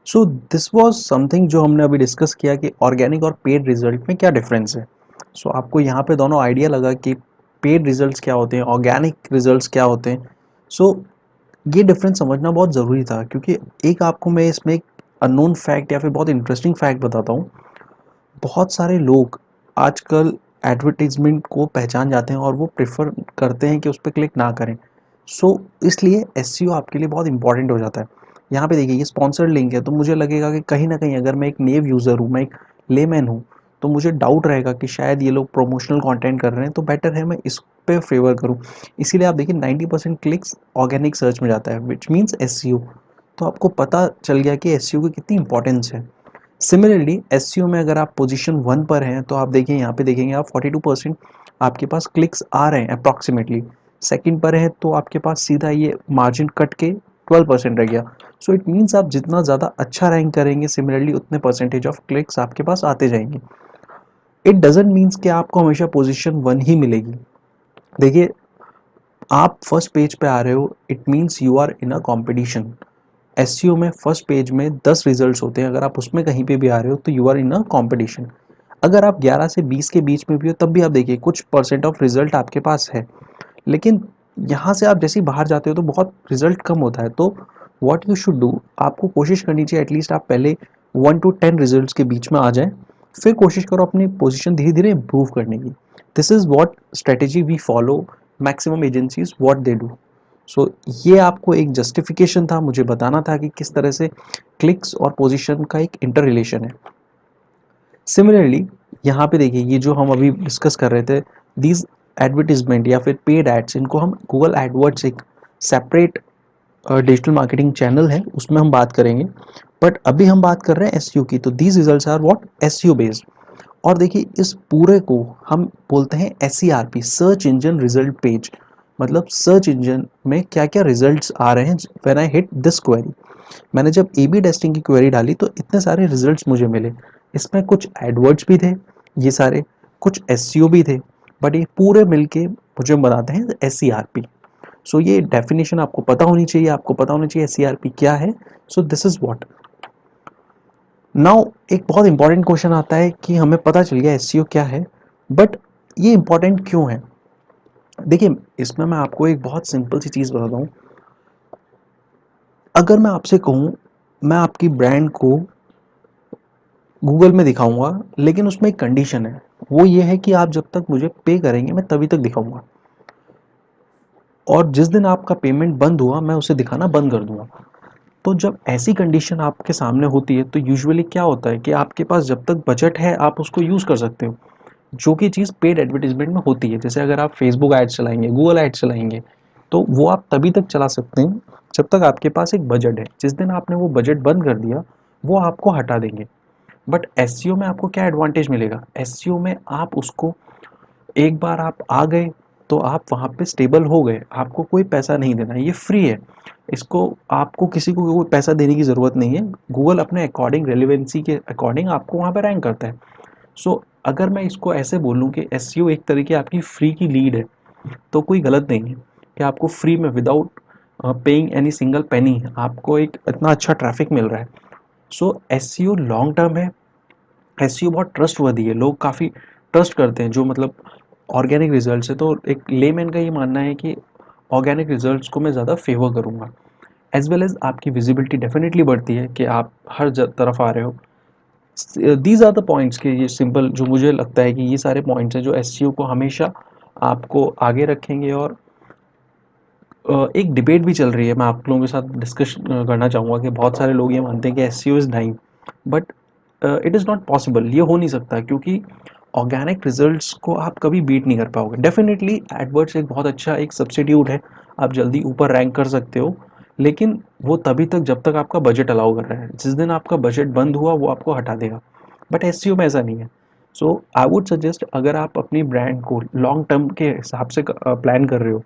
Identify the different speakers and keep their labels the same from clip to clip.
Speaker 1: So this was something जो हमने अभी डिस्कस किया कि ऑर्गेनिक और पेड रिजल्ट में क्या डिफरेंस है। सो आपको यहाँ पे दोनों आइडिया लगा कि पेड रिजल्ट्स क्या होते हैं, ऑर्गेनिक रिजल्ट्स क्या होते हैं। सो ये डिफरेंस समझना बहुत ज़रूरी था, क्योंकि एक आपको मैं इसमें एक अननोन फैक्ट या फिर बहुत इंटरेस्टिंग फैक्ट बताता हूँ। बहुत सारे लोग आजकल एडवर्टाइजमेंट को पहचान जाते हैं और वो प्रेफर करते हैं कि उस पर क्लिक ना करें। सो इसलिए एसईओ आपके लिए बहुत इंपॉर्टेंट हो जाता है। यहाँ पे देखिए, ये स्पॉन्सर्ड लिंक है, तो मुझे लगेगा कि कहीं ना कहीं अगर मैं एक नेव यूज़र हूँ, मैं एक लेमैन हूँ, तो मुझे डाउट रहेगा कि शायद ये लोग प्रोमोशनल कंटेंट कर रहे हैं, तो बेटर है मैं इस पे फेवर करूँ। इसीलिए आप देखिए 90% क्लिक्स ऑर्गेनिक सर्च में जाता है, विच मीन्स एसईओ। तो आपको पता चल गया कि एसईओ की कितनी इंपॉर्टेंस है। सिमिलरली एसईओ में अगर आप पोजीशन 1 पर हैं, तो आप देखिए यहाँ पे देखेंगे आप 42% आपके पास क्लिक्स आ रहे हैं अप्रॉक्सीमेटली। सेकंड पर है तो आपके पास सीधा ये मार्जिन कट के 12% रह गया। सो इट मीन्स आप जितना ज़्यादा अच्छा रैंक करेंगे, सिमिलरली उतने परसेंटेज ऑफ क्लिक्स आपके पास आते जाएंगे। इट डजेंट मीन्स कि आपको हमेशा पोजीशन 1 ही मिलेगी। देखिए, आप फर्स्ट पेज पे आ रहे हो, it means you are in a competition. SEO में फर्स्ट पेज में 10 रिजल्ट्स होते हैं, अगर आप उसमें कहीं पे भी आ रहे हो तो you are in a competition. अगर आप 11 से 20 के बीच में भी हो तब भी आप देखिए कुछ परसेंट ऑफ रिजल्ट आपके पास है। लेकिन यहाँ से आप जैसे ही बाहर जाते हो तो बहुत रिजल्ट कम होता है। तो व्हाट यू शुड डू, आपको कोशिश करनी चाहिए एटलीस्ट आप पहले 1 to 10 रिजल्ट्स के बीच में आ जाएं, फिर कोशिश करो अपनी पोजीशन धीरे धीरे इम्प्रूव करने की। This is what strategy we follow, maximum agencies what they do. So ये आपको एक जस्टिफिकेशन था, मुझे बताना था कि किस तरह से क्लिक्स और पोजीशन का एक इंटर रिलेशन है। सिमिलरली यहाँ पे देखिए, ये जो हम अभी डिस्कस कर रहे थे, दीज एडवर्टीजमेंट या फिर पेड एड्स, इनको हम गूगल एडवर्ड्स एक सेपरेट डिजिटल मार्केटिंग चैनल है, उसमें हम बात करेंगे। बट अभी हम बात कर रहे हैं एसईओ की, तो these results are what SEO based. और देखिए, इस पूरे को हम बोलते हैं SERP, search engine result page. मतलब सर्च इंजन में क्या क्या रिजल्ट्स आ रहे हैं when I hit this query. मैंने जब ए बी टेस्टिंग की क्वेरी डाली तो इतने सारे रिजल्ट्स मुझे मिले। इसमें कुछ एडवर्ड्स भी थे, ये सारे कुछ एसईओ भी थे, बट ये पूरे मिलके मुझे बनाते हैं एसईआरपी। सो ये डेफिनेशन आपको पता होनी चाहिए, आपको पता होना चाहिए एसईआरपी क्या है। So this is what. Now एक बहुत इंपॉर्टेंट क्वेश्चन आता है कि हमें पता चल गया एसईओ क्या है, बट ये इंपॉर्टेंट क्यों है। देखिए, इसमें मैं आपको एक बहुत सिंपल सी चीज़ बताता हूँ। अगर मैं आपसे कहूँ, मैं आपकी ब्रांड को गूगल में दिखाऊंगा, लेकिन उसमें एक कंडीशन है, वो ये है कि आप जब तक मुझे पे करेंगे मैं तभी तक दिखाऊंगा, और जिस दिन आपका पेमेंट बंद हुआ मैं उसे दिखाना बंद कर दूंगा। तो जब ऐसी कंडीशन आपके सामने होती है तो यूजुअली क्या होता है कि आपके पास जब तक बजट है आप उसको यूज़ कर सकते हो, जो कि चीज़ पेड एडवर्टीजमेंट में होती है। जैसे अगर आप फेसबुक एड्स चलाएंगे, गूगल एड्स चलाएंगे, तो वो आप तभी तक चला सकते हैं जब तक आपके पास एक बजट है। जिस दिन आपने वो बजट बंद कर दिया, वो आपको हटा देंगे। बट एसईओ में आपको क्या एडवांटेज मिलेगा, एसईओ में आप उसको एक बार आप आ गए तो आप वहाँ पे स्टेबल हो गए, आपको कोई पैसा नहीं देना, ये फ्री है। इसको आपको किसी को कोई पैसा देने की ज़रूरत नहीं है। गूगल अपने अकॉर्डिंग, रेलिवेंसी के अकॉर्डिंग आपको वहाँ पे रैंक करता है। सो अगर मैं इसको ऐसे बोलूँ कि एसईओ एक तरीके आपकी फ्री की लीड है, तो कोई गलत नहीं है कि आपको फ्री में without paying any single penny आपको एक इतना अच्छा ट्रैफिक मिल रहा है। सो एसईओ लॉन्ग टर्म है, एसईओ बहुत ट्रस्टवर्दी है, लोग काफ़ी ट्रस्ट करते हैं जो मतलब ऑर्गेनिक रिजल्ट्स है। तो एक लेमैन का ये मानना है कि ऑर्गेनिक रिजल्ट्स को मैं ज़्यादा फेवर करूँगा। एज वेल एज आपकी विजिबिलिटी डेफिनेटली बढ़ती है कि आप हर तरफ आ रहे हो। दीज आर द पॉइंट्स के, ये सिंपल जो मुझे लगता है कि ये सारे पॉइंट्स हैं जो एसईओ को हमेशा आपको आगे रखेंगे। और एक डिबेट भी चल रही है, मैं आप लोगों के साथ डिस्कस करना चाहूँगा कि बहुत सारे लोग ये मानते हैं कि SEO is dying, but it is not possible, ये हो नहीं सकता, क्योंकि ऑर्गेनिक रिजल्ट्स को आप कभी बीट नहीं कर पाओगे। डेफिनेटली एडवर्ड्स एक बहुत अच्छा एक सब्स्टिट्यूट है, आप जल्दी ऊपर रैंक कर सकते हो, लेकिन वो तभी तक जब तक आपका बजट अलाउ कर रहा है। जिस दिन आपका बजट बंद हुआ वो आपको हटा देगा। बट एसईओ में ऐसा नहीं है। सो आई वुड सजेस्ट, अगर आप अपनी ब्रांड को लॉन्ग टर्म के हिसाब से प्लान कर रहे हो,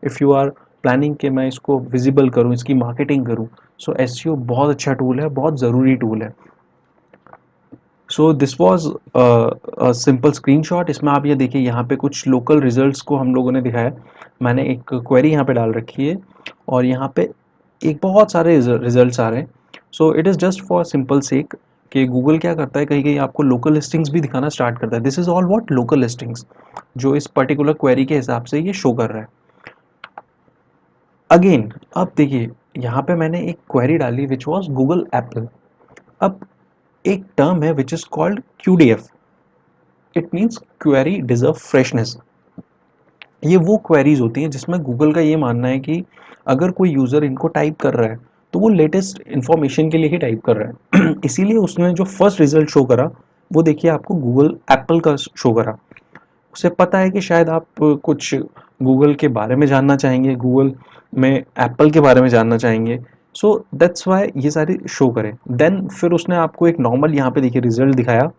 Speaker 1: इफ़ यू आर प्लानिंग कि मैं इसको विजिबल करूँ, इसकी मार्केटिंग करूँ, सो एसईओ बहुत अच्छा टूल है, बहुत ज़रूरी टूल है। So this was simple screenshot. इसमें आप ये देखिए, यहाँ पे कुछ लोकल रिजल्ट्स को हम लोगों ने दिखाया। मैंने एक क्वेरी यहाँ पे डाल रखी है और यहाँ पे एक बहुत सारे रिजल्ट्स आ रहे हैं। So it is just for simple sake कि गूगल क्या करता है, कहीं कहीं आपको लोकल लिस्टिंग्स भी दिखाना स्टार्ट करता है। This is all what local listings, जो इस पर्टिकुलर क्वेरी के हिसाब से ये शो कर रहा है। अगेन अब देखिए, यहाँ पे मैंने एक क्वेरी डाली विच वॉज गूगल एप्पल। अब एक टर्म है which is called QDF, it means query deserve freshness. ये वो क्वेरीज होती हैं जिसमें गूगल का ये मानना है कि अगर कोई यूज़र इनको टाइप कर रहा है तो वो लेटेस्ट इन्फॉर्मेशन के लिए ही टाइप कर रहा है। इसीलिए उसने जो फर्स्ट रिजल्ट शो करा वो देखिए आपको गूगल एप्पल का शो करा। उसे पता है कि शायद आप कुछ गूगल के बारे में जानना चाहेंगे, गूगल में एप्पल के बारे में जानना चाहेंगे, सो दैट्स वाई ये सारी शो करें। देन फिर उसने आपको एक नॉर्मल यहाँ पे देखिए रिजल्ट दिखाया।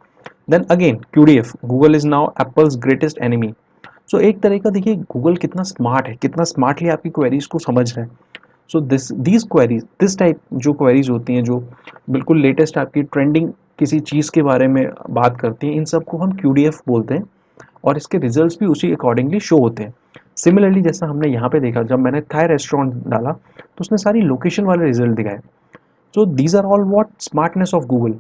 Speaker 1: Then again QDF, Google is now Apple's greatest enemy. So एक तरह का देखिए गूगल कितना स्मार्ट है, कितना स्मार्टली आपकी क्वेरीज को समझ रहा है। So these queries, this type जो क्वेरीज होती हैं जो बिल्कुल लेटेस्ट आपकी ट्रेंडिंग किसी चीज़ के बारे में बात करती हैं, इन सबको हम QDF बोलते हैं और इसके रिजल्ट्स भी उसी अकॉर्डिंगली शो होते हैं। सिमिलरली जैसा हमने यहाँ पे देखा, जब मैंने थाई रेस्टोरेंट डाला तो उसने सारी लोकेशन वाले रिजल्ट दिखाए। So these are all what smartness of Google.